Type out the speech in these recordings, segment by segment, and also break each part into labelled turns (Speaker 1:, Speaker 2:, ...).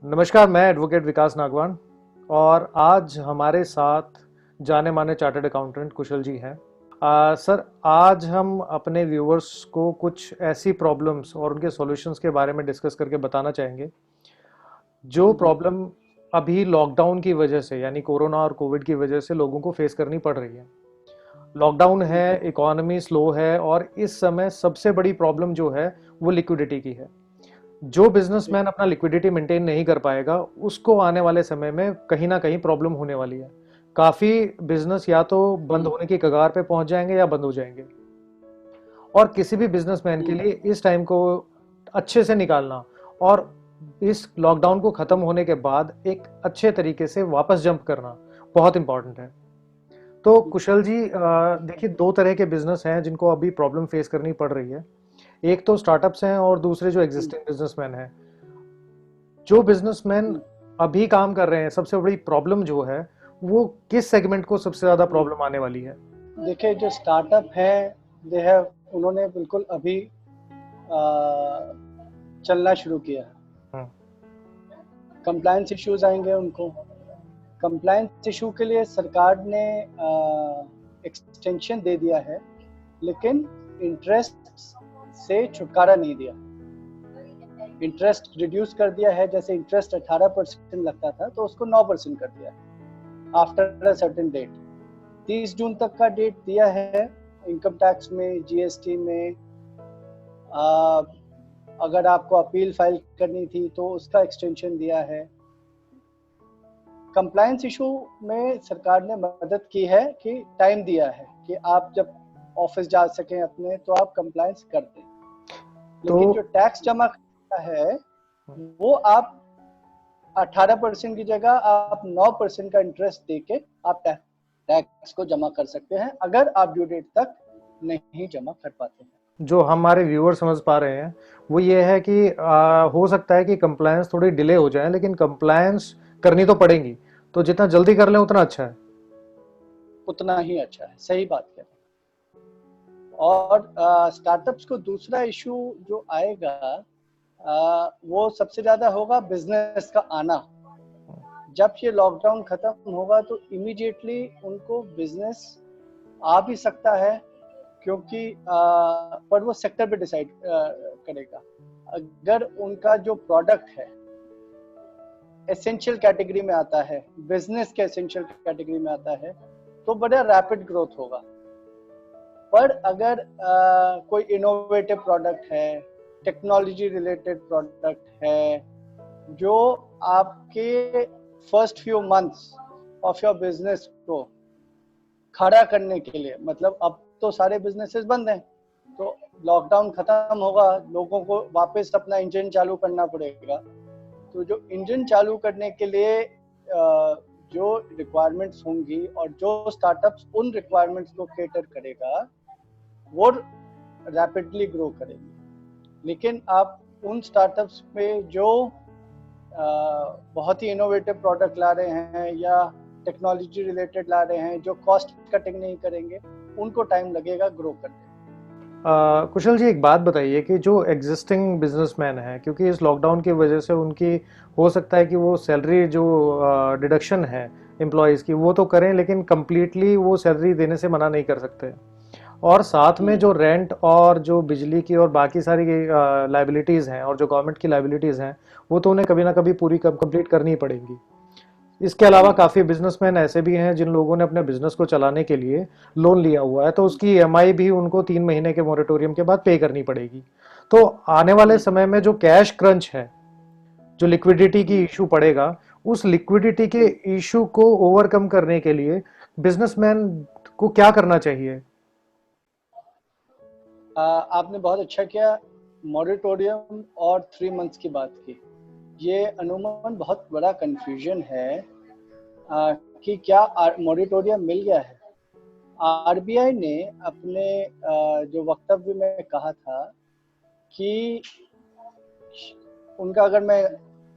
Speaker 1: नमस्कार, मैं एडवोकेट विकास नागवान और आज हमारे साथ जाने माने चार्टर्ड अकाउंटेंट कुशल जी हैं। सर, आज हम अपने व्यूअर्स को कुछ ऐसी प्रॉब्लम्स और उनके सॉल्यूशंस के बारे में डिस्कस करके बताना चाहेंगे जो प्रॉब्लम अभी लॉकडाउन की वजह से यानी कोरोना और कोविड की वजह से लोगों को फेस करनी पड़ रही है। लॉकडाउन है, इकोनॉमी स्लो है और इस समय सबसे बड़ी प्रॉब्लम जो है वो लिक्विडिटी की है। जो बिजनेसमैन अपना लिक्विडिटी मेंटेन नहीं कर पाएगा उसको आने वाले समय में कहीं ना कहीं प्रॉब्लम होने वाली है। काफी बिजनेस या तो बंद होने की कगार पे पहुंच जाएंगे या बंद हो जाएंगे। और किसी भी बिजनेसमैन के लिए इस टाइम को अच्छे से निकालना और इस लॉकडाउन को खत्म होने के बाद एक अच्छे तरीके से वापस जंप करना बहुत इंपॉर्टेंट है। तो कुशल जी, देखिए, दो तरह के बिजनेस हैं जिनको अभी प्रॉब्लम फेस करनी पड़ रही है। एक तो स्टार्टअप्स हैं और दूसरे जो एग्जिस्टिंग बिजनेसमैन हैं। जो बिजनेसमैन अभी काम कर रहे हैं, सबसे बड़ी प्रॉब्लम जो है वो किस सेगमेंट को सबसे ज्यादा प्रॉब्लम आने वाली है?
Speaker 2: देखिए, जो स्टार्टअप है दे हैव उन्होंने बिल्कुल अभी चलना शुरू किया है।
Speaker 1: हम्म।
Speaker 2: कंप्लायंस इश्यूज आएंगे उनको। कंप्लायंस इशू के लिए सरकार ने एक्सटेंशन दे दिया है, लेकिन इंटरेस्ट से छुटकारा नहीं दिया। इंटरेस्ट रिड्यूस कर दिया है। जैसे इंटरेस्ट 18% लगता था तो उसको 9% कर दिया आफ्टर अ सर्टेन डेट। 30 जून तक का डेट दिया है इनकम टैक्स में, जीएसटी में। अगर आपको अपील फाइल करनी थी तो उसका एक्सटेंशन दिया है। कंप्लायंस इशू में सरकार ने मदद की है कि टाइम दिया है कि आप जब ऑफिस जा सकें अपने तो आप कंप्लायंस कर दें। लेकिन जो टैक्स जमा करना है वो आप 18% की जगह आप 9% का इंटरेस्ट देके आप टैक्स को जमा कर सकते हैं, अगर आप ड्यू डेट तक नहीं जमा कर पाते हैं।
Speaker 1: जो हमारे व्यूअर समझ पा रहे हैं वो ये है कि हो सकता है कि कंप्लायंस थोड़ी डिले हो जाए, लेकिन कंप्लायंस करनी तो पड़ेगी। तो जितना जल्दी कर लें उतना अच्छा है।
Speaker 2: उतना ही अच्छा है, सही बात कह रहे हैं। और स्टार्टअप्स को दूसरा इशू जो आएगा वो सबसे ज्यादा होगा बिजनेस का आना। जब ये लॉकडाउन खत्म होगा तो इमीडिएटली उनको बिजनेस आ भी सकता है, क्योंकि पर वो सेक्टर पे डिसाइड करेगा। अगर उनका जो प्रोडक्ट है एसेंशियल कैटेगरी में आता है, बिजनेस के एसेंशियल कैटेगरी में आता है, तो बड़ा रैपिड ग्रोथ होगा। पर अगर कोई इनोवेटिव प्रोडक्ट है, टेक्नोलॉजी रिलेटेड प्रोडक्ट है, जो आपके first few months of your business को खड़ा करने के लिए, मतलब अब तो सारे बिजनेसेस बंद हैं, तो लॉकडाउन खत्म होगा, लोगों को वापस अपना इंजन चालू करना पड़ेगा। तो जो इंजन चालू करने के लिए जो रिक्वायरमेंट्स होंगी और जो स्टार्टअप्स उन रिक्वायरमेंट्स को केटर करेगा वो रैपिडली ग्रो करेंगे। लेकिन आप उन स्टार्टअप्स पे जो बहुत ही इनोवेटिव प्रोडक्ट ला रहे हैं या टेक्नोलॉजी रिलेटेड ला रहे हैं, जो कॉस्ट कटिंग नहीं करेंगे, उनको टाइम लगेगा ग्रो करने।
Speaker 1: कुशल जी, एक बात बताइए कि जो एग्जिस्टिंग बिजनेसमैन है, क्योंकि इस लॉकडाउन की वजह से उनकी हो सकता है कि वो सैलरी जो डिडक्शन है एम्प्लॉयज़ की वो तो करें, लेकिन कम्प्लीटली वो सैलरी देने से मना नहीं कर सकते। और साथ में जो रेंट और जो बिजली की और बाकी सारी लाइबिलिटीज़ हैं और जो गवर्नमेंट की लाइबिलिटीज़ हैं वो तो उन्हें कभी ना कभी पूरी कंप्लीट करनी ही पड़ेंगी। इसके अलावा काफ़ी बिजनेसमैन ऐसे भी हैं जिन लोगों ने अपने बिजनेस को चलाने के लिए लोन लिया हुआ है, तो उसकी ईएमआई भी उनको 3 महीने के मोरेटोरियम के बाद पे करनी पड़ेगी। तो आने वाले समय में जो कैश क्रंच है, जो लिक्विडिटी की इशू पड़ेगा, उस लिक्विडिटी के इशू को ओवरकम करने के लिए बिजनेसमैन को क्या करना चाहिए?
Speaker 2: आपने बहुत अच्छा किया, मॉरिटोरियम और 3 मंथ्स की बात की। ये अमूमन बहुत बड़ा कंफ्यूजन है कि क्या मॉरिटोरियम मिल गया है। आरबीआई ने अपने जो वक्तव्य में कहा था कि उनका, अगर मैं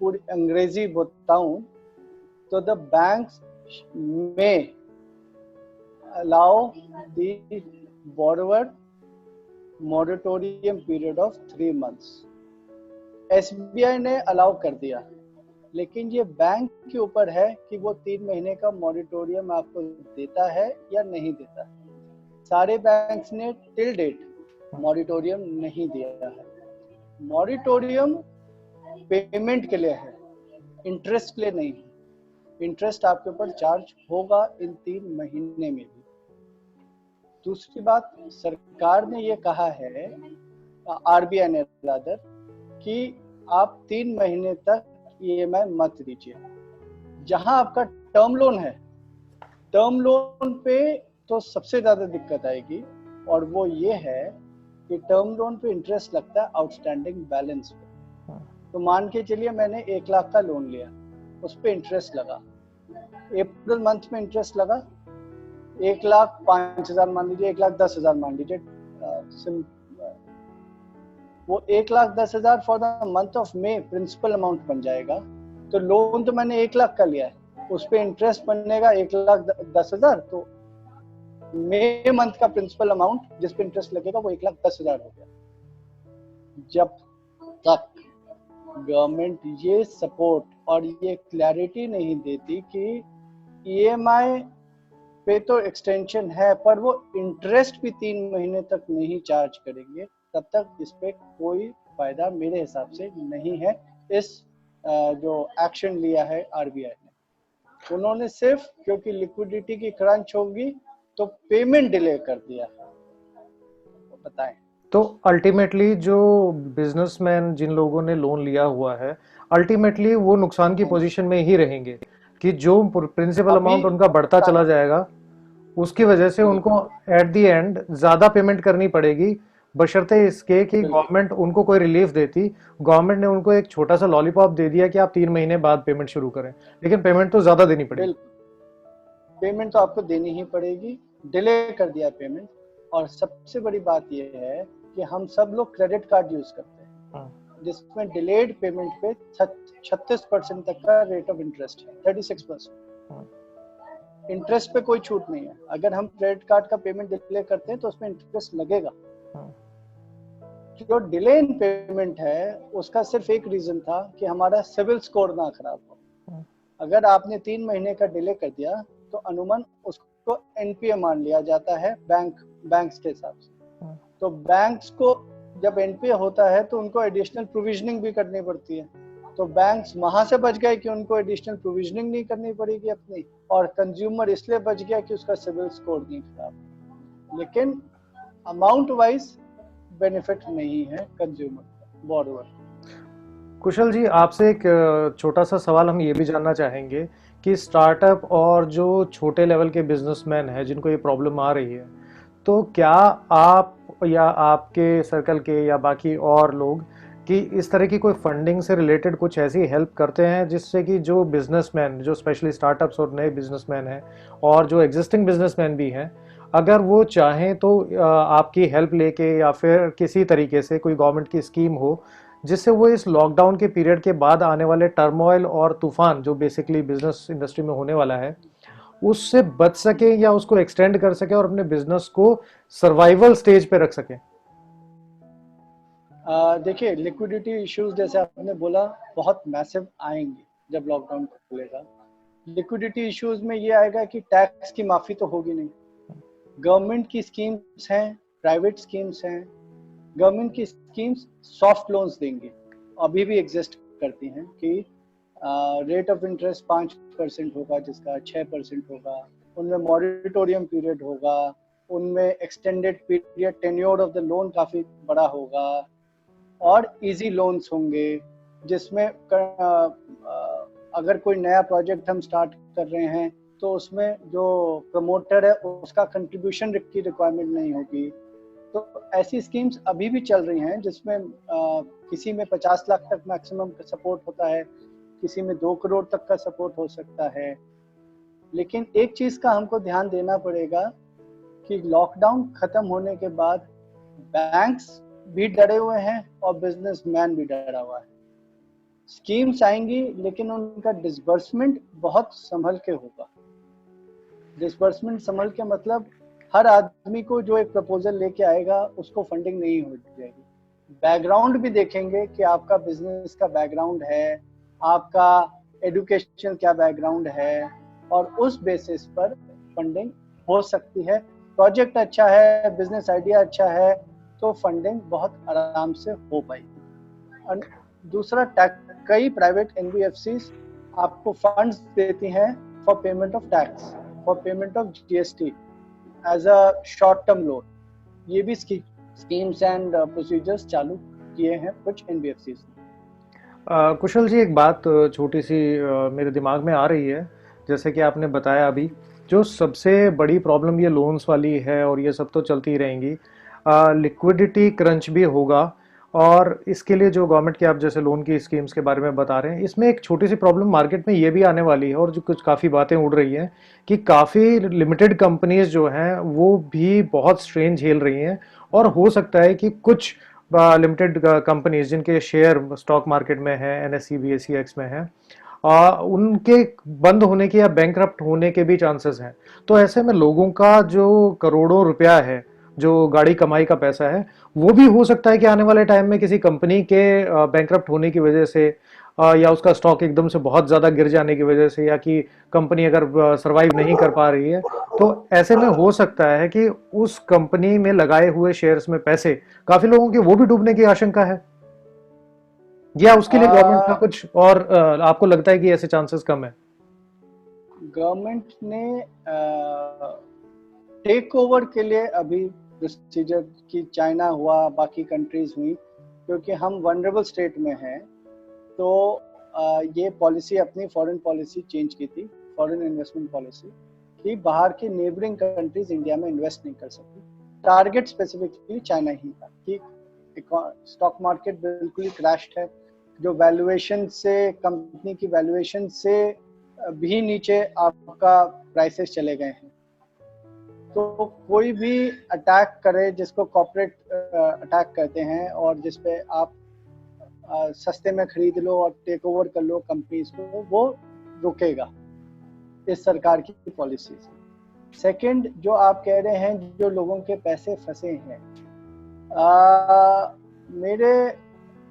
Speaker 2: पूरी अंग्रेजी बताऊं तो द बैंक्स में allow the borrower moratorium period of 3 months। SBI ने अलाउ कर दिया लेकिन ये बैंक के ऊपर है कि वो 3 महीने का मॉरिटोरियम आपको देता है या नहीं देता है। सारे बैंक्स ने टिल डेट मॉरिटोरियम नहीं दिया है। मॉरिटोरियम पेमेंट के लिए है, इंटरेस्ट के लिए नहीं है। इंटरेस्ट आपके ऊपर चार्ज होगा इन 3 महीने में भी। दूसरी बात, सरकार ने ये कहा है, आरबीआई ने रादर, कि आप 3 महीने तक ईएमआई मत दीजिए। जहां आपका टर्म लोन है, टर्म लोन पे तो सबसे ज्यादा दिक्कत आएगी, और वो ये है कि टर्म लोन पे इंटरेस्ट लगता है आउटस्टैंडिंग बैलेंस पे। तो मान के चलिए मैंने 1 लाख का लोन लिया, उस पे इंटरेस्ट लगा, अप्रैल मंथ में इंटरेस्ट लगा 1,05,000 मान लीजिए, 1,10,000 मान लीजिए, वो 1,10,000 for the month of May principal amount बन जाएगा। तो लोन तो मैंने 1 लाख का लिया है, उस पे इंटरेस्ट बनेगा 1,10,000, तो मई मंथ का प्रिंसिपल अमाउंट जिस पे इंटरेस्ट लगेगा वो 1,10,000 हो गया। जब तक गवर्नमेंट ये सपोर्ट और ये क्लैरिटी नहीं देती कि ईएमआई पे तो एक्सटेंशन है पर वो इंटरेस्ट भी 3 महीने तक नहीं चार्ज करेंगे, तब तक इस पे कोई फायदा मेरे हिसाब से नहीं है। इस जो एक्शन लिया है आरबीआई ने, उन्होंने सिर्फ क्योंकि लिक्विडिटी की क्रंच होगी तो पेमेंट डिले कर दिया। बताएं।
Speaker 1: तो अल्टीमेटली जो बिजनेसमैन जिन लोगों ने लोन लिया हुआ है, अल्टीमेटली वो नुकसान की पोजीशन में ही रहेंगे कि जो प्रिंसिपल अमाउंट उनका बढ़ता चला जाएगा, उसकी वजह से उनको एट द एंड ज्यादा पेमेंट करनी पड़ेगी, बशर्ते इसके कि गवर्नमेंट उनको कोई रिलीफ देती। गवर्नमेंट ने उनको एक छोटा सा लॉलीपॉप दे दिया कि आप 3 महीने बाद पेमेंट शुरू करें, लेकिन पेमेंट तो ज्यादा देनी पड़ेगी।
Speaker 2: पेमेंट तो आपको देनी ही पड़ेगी, डिले कर दिया पेमेंट। और सबसे बड़ी बात यह है कि हम सब लोग क्रेडिट कार्ड यूज करते हैं, जिसमें डिलेड पेमेंट पे 36% तक का रेट ऑफ इंटरेस्ट है, 36%। इंटरेस्ट पे कोई छूट नहीं है। अगर हम क्रेडिट कार्ड का पेमेंट डिले करते हैं तो उसमें इंटरेस्ट लगेगा। जो डिले इन पेमेंट है उसका सिर्फ एक रीजन था कि हमारा सिविल स्कोर ना खराब हो। अगर आपने 3 महीने का डिले कर दिया तो अनुमान उसको एनपीए मान लिया जाता है बैंक्स के हिसाब से। तो बैंक्स को जब एनपीए होता है तो उनको एडिशनल प्रोविजनिंग भी करनी पड़ती है। तो बैंक्स वहां से बच गए कि उनको एडिशनल प्रोविजनिंग नहीं करनी पड़ेगी अपनी, और कंज्यूमर इसलिए बच गया कि उसका सिविल स्कोर नहीं खराब। लेकिन अमाउंट वाइज बेनिफिट नहीं है कंज्यूमर बोरोवर।
Speaker 1: कुशल जी, आपसे एक छोटा सा सवाल हम ये भी जानना चाहेंगे कि स्टार्टअप और जो छोटे लेवल के बिजनेसमैन हैं जिनको ये प्रॉब्लम आ रही है, तो क्या आप या आपके सर्कल के या बाकी और लोग कि इस तरह की कोई फंडिंग से रिलेटेड कुछ ऐसी हेल्प करते हैं जिससे कि जो बिजनेसमैन, जो स्पेशली स्टार्टअप्स और नए बिजनेसमैन हैं और जो एग्जिस्टिंग बिजनेसमैन भी हैं, अगर वो चाहें तो आपकी हेल्प लेके या फिर किसी तरीके से कोई गवर्नमेंट की स्कीम हो जिससे वो इस लॉकडाउन के पीरियड के बाद आने वाले टर्मोइल और तूफान जो बेसिकली बिजनेस इंडस्ट्री में होने वाला है उससे बच सके या उसको एक्सटेंड कर सके और अपने बिजनेस को सर्वाइवल स्टेज पे रख सके?
Speaker 2: देखिए, लिक्विडिटी इश्यूज जैसे आपने बोला बहुत मैसिव आएंगे जब लॉकडाउन खुलेगा। लिक्विडिटी इश्यूज में ये आएगा कि टैक्स की माफी तो होगी नहीं। गवर्नमेंट की स्कीम्स हैं, प्राइवेट स्कीम्स हैं। गवर्नमेंट की स्कीम्स सॉफ्ट लोन्स देंगी, अभी भी एग्जिस्ट करती हैं कि रेट ऑफ इंटरेस्ट 5% होगा, जिसका 6% होगा। उनमें मॉरिटोरियम पीरियड होगा, उनमें extended period, tenure of the loan काफ़ी बड़ा होगा, और इजी लोन्स होंगे जिसमें अगर कोई नया प्रोजेक्ट हम स्टार्ट कर रहे हैं तो उसमें जो प्रमोटर है उसका कंट्रीब्यूशन की रिक्वायरमेंट नहीं होगी। तो ऐसी स्कीम्स अभी भी चल रही हैं जिसमें किसी में 50 लाख तक मैक्सिमम सपोर्ट होता है, किसी में 2 करोड़ तक का सपोर्ट हो सकता है। लेकिन एक चीज़ का हमको ध्यान देना पड़ेगा कि लॉकडाउन खत्म होने के बाद बैंक्स भी डरे हुए हैं और बिजनेसमैन भी डरा हुआ है। स्कीम्स आएंगी लेकिन उनका डिसबर्समेंट बहुत संभल के होगा। डिसबर्समेंट संभल के मतलब हर आदमी को जो एक प्रपोजल लेके आएगा उसको फंडिंग नहीं हो जाएगी। बैकग्राउंड भी देखेंगे कि आपका बिजनेस का बैकग्राउंड है, आपका एजुकेशनल क्या बैकग्राउंड है, और उस बेसिस पर फंडिंग हो सकती है। प्रोजेक्ट अच्छा है, बिजनेस आइडिया अच्छा है, तो फंडिंग बहुत आराम से हो पाएगी। और दूसरा, कई प्राइवेट एनबीएफसीज आपको फंड्स देती हैं for payment of tax, for payment of GST as a short term loan. ये भी स्कीम्स एंड प्रोसीजर्स चालू किए हैं कुछ एनबीएफसीज ने।
Speaker 1: कुशल जी, एक बात छोटी सी मेरे दिमाग में आ रही है। जैसे कि आपने बताया अभी, जो सबसे बड़ी प्रॉब्लम ये लोन्स वाली है और ये सब तो चलती ही रहेंगी, लिक्विडिटी क्रंच भी होगा। और इसके लिए जो गवर्नमेंट की आप जैसे लोन की स्कीम्स के बारे में बता रहे हैं, इसमें एक छोटी सी प्रॉब्लम मार्केट में ये भी आने वाली है और जो कुछ काफ़ी बातें उड़ रही हैं कि काफ़ी लिमिटेड कंपनीज जो हैं वो भी बहुत स्ट्रेन झेल रही हैं। और हो सकता है कि कुछ लिमिटेड कंपनीज जिनके शेयर स्टॉक मार्केट में है, एनएसई बीएसई एक्स में है, उनके बंद होने के या बैंकरप्ट होने के भी चांसेस हैं। तो ऐसे में लोगों का जो करोड़ों रुपया है, जो गाड़ी कमाई का पैसा है, वो भी हो सकता है कि आने वाले टाइम में किसी कंपनी के बैंकरप्ट होने की वजह से या उसका स्टॉक एकदम से बहुत ज़्यादा गिर जाने की वजह से, या कि कंपनी अगर सरवाइव नहीं कर पा रही है, तो ऐसे में हो सकता है कि उस कंपनी में लगाए हुए शेयर्स में पैसे काफ़ी लोगों के वो भी डूबने की आशंका है। या उसके लिए गवर्नमेंट का कुछ और आपको लगता है कि ऐसे चांसेस कम है?
Speaker 2: गवर्नमेंट ने टेक ओवर के लिए अभी प्रोसीजर की, चाइना हुआ, बाकी कंट्रीज हुई, क्योंकि हम वनरेबल स्टेट में हैं, तो ये पॉलिसी, अपनी फॉरेन पॉलिसी चेंज की थी, फॉरेन इन्वेस्टमेंट पॉलिसी, कि बाहर की नेबरिंग कंट्रीज इंडिया में इन्वेस्ट नहीं कर सकती। टारगेट स्पेसिफिकली चाइना ही था कि स्टॉक मार्केट बिल्कुल ही क्रैश्ड है, जो वैल्यूएशन से, कंपनी की वैल्यूएशन से भी नीचे आपका प्राइसेस चले गए हैं। तो कोई भी अटैक करे, जिसको कॉर्पोरेट अटैक कहते हैं, और जिसपे आप सस्ते में खरीद लो और टेक ओवर कर लो कंपनीज को, वो रुकेगा इस सरकार की पॉलिसी से। सेकंड, जो आप कह रहे हैं, जो लोगों के पैसे फंसे हैं, मेरे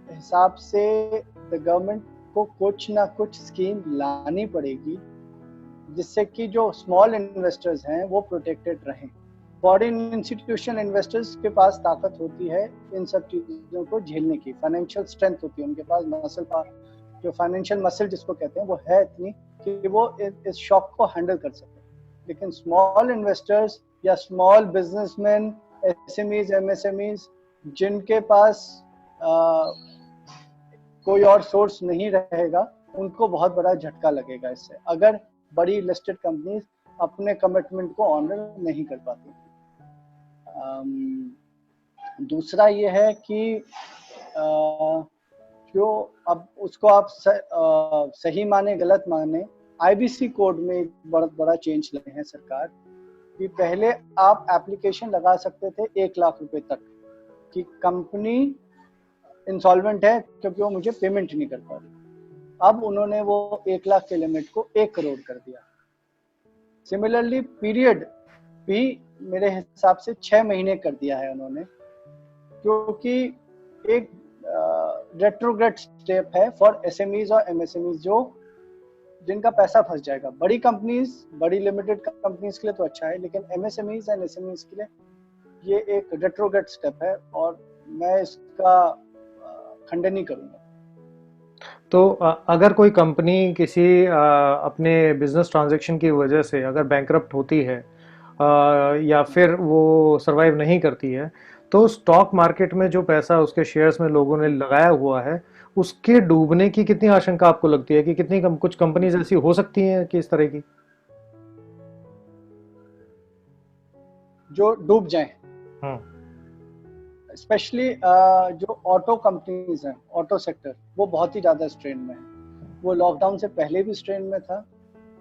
Speaker 2: हिसाब से द गवर्नमेंट को कुछ ना कुछ स्कीम लानी पड़ेगी जिससे कि जो स्मॉल इन्वेस्टर्स हैं वो प्रोटेक्टेड रहें। फॉरेन इंस्टीट्यूशन इन्वेस्टर्स के पास ताकत होती है इन सब चीज़ों को झेलने की, फाइनेंशियल स्ट्रेंथ होती है उनके पास, मसल पावर, जो फाइनेंशियल मसल जिसको कहते हैं, वो है इतनी कि वो इस शॉक को हैंडल कर सके। लेकिन स्मॉल इन्वेस्टर्स या स्मॉल बिजनेसमैन, एसएमईज, एमएसएमईज, जिनके पास कोई और सोर्स नहीं रहेगा, उनको बहुत बड़ा झटका लगेगा इससे, अगर बड़ी लिस्टेड कंपनीज अपने कमिटमेंट को ऑनर नहीं कर पाती। दूसरा ये है कि जो अब उसको आप सही माने गलत माने, आईबीसी कोड में एक बहुत बड़ा चेंज लाए हैं सरकार, कि पहले आप एप्लीकेशन लगा सकते थे 1 लाख रुपए तक कि कंपनी इंसॉल्वेंट है क्योंकि वो मुझे पेमेंट नहीं कर पा रही। अब उन्होंने वो 1 लाख के लिमिट को 1 करोड़ कर दिया। सिमिलरली पीरियड भी मेरे हिसाब से 6 महीने कर दिया है उन्होंने, क्योंकि एक रेट्रोग्रेड स्टेप है फॉर एसएमईज और एमएसएमईज जो जिनका पैसा फंस जाएगा। बड़ी कंपनीज, बड़ी लिमिटेड कंपनीज के लिए तो अच्छा है, लेकिन एमएसएमईज एंड एसएमईज के लिए ये एक रेट्रोग्रेड स्टेप है और मैं इसका खंडन नहीं करूंगा।
Speaker 1: तो अगर कोई कंपनी किसी अपने बिजनेस ट्रांजैक्शन की वजह से अगर बैंकरप्ट होती है या फिर वो सरवाइव नहीं करती है, तो स्टॉक मार्केट में जो पैसा उसके शेयर्स में लोगों ने लगाया हुआ है, उसके डूबने की कितनी आशंका आपको लगती है? कि कितनी कुछ कंपनीज ऐसी हो सकती हैं कि इस तरह की
Speaker 2: जो डूब जाएं? स्पेशली जो ऑटो कंपनीज हैं, ऑटो सेक्टर, वो बहुत ही ज़्यादा स्ट्रेन में है। वो लॉकडाउन से पहले भी स्ट्रेन में था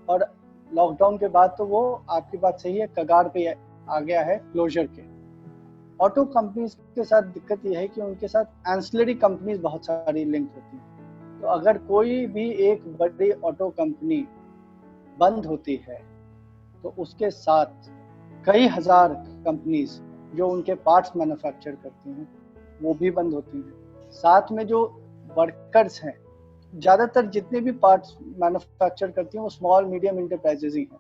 Speaker 2: और लॉकडाउन के बाद तो वो, आपकी बात सही है, कगार पे आ गया है क्लोजर के। ऑटो कंपनीज के साथ दिक्कत ये है कि उनके साथ एंसिलरी कंपनीज बहुत सारी लिंक होती हैं। तो अगर कोई भी एक बड़ी ऑटो कंपनी बंद होती है तो उसके साथ कई हजार कंपनीज जो उनके पार्ट्स मैन्युफैक्चर करती हैं वो भी बंद होती हैं। साथ में जो वर्कर्स हैं ज्यादातर जितने भी पार्ट्स मैन्युफैक्चर करती हैं वो स्मॉल मीडियम इंटरप्राइजेज ही हैं,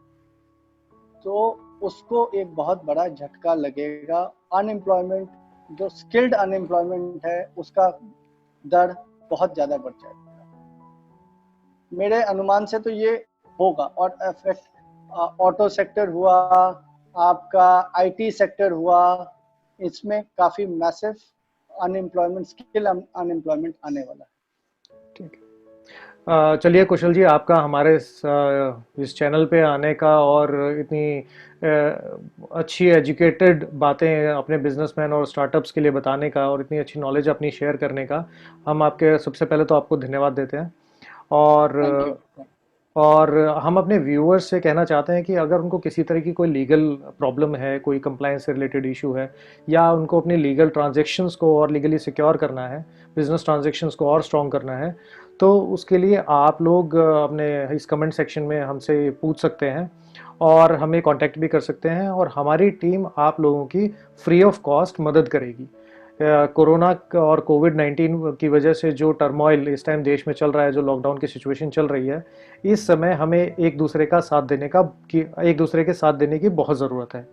Speaker 2: तो उसको एक बहुत बड़ा झटका लगेगा। अनएम्प्लॉयमेंट, जो स्किल्ड अनएम्प्लॉयमेंट है, उसका दर बहुत ज्यादा बढ़ जाएगा। मेरे अनुमान से तो ये होगा। और इफेक्ट ऑटो सेक्टर हुआ, आपका आईटी सेक्टर हुआ, इसमें काफी मैसिव अनएम्प्लॉयमेंट, स्किल अनएम्प्लॉयमेंट आने वाला है।
Speaker 1: ठीक है। चलिए कुशल जी, आपका हमारे इस चैनल पे आने का और इतनी अच्छी एजुकेटेड बातें अपने बिजनेसमैन और स्टार्टअप्स के लिए बताने का और इतनी अच्छी नॉलेज अपनी शेयर करने का, हम आपके सबसे पहले तो आपको धन्यवाद देते हैं। और
Speaker 2: थैंक यू।
Speaker 1: और हम अपने व्यूअर्स से कहना चाहते हैं कि अगर उनको किसी तरह की कोई लीगल प्रॉब्लम है, कोई कंप्लायंस से रिलेटेड इशू है, या उनको अपनी लीगल ट्रांजैक्शंस को और लीगली सिक्योर करना है, बिजनेस ट्रांजैक्शंस को और स्ट्रॉन्ग करना है, तो उसके लिए आप लोग अपने इस कमेंट सेक्शन में हमसे पूछ सकते हैं और हमें कांटेक्ट भी कर सकते हैं, और हमारी टीम आप लोगों की फ्री ऑफ कॉस्ट मदद करेगी। कोरोना और कोविड-19 की वजह से जो टर्मोइल इस टाइम देश में चल रहा है, जो लॉकडाउन की सिचुएशन चल रही है, इस समय हमें एक दूसरे के साथ देने की बहुत ज़रूरत है।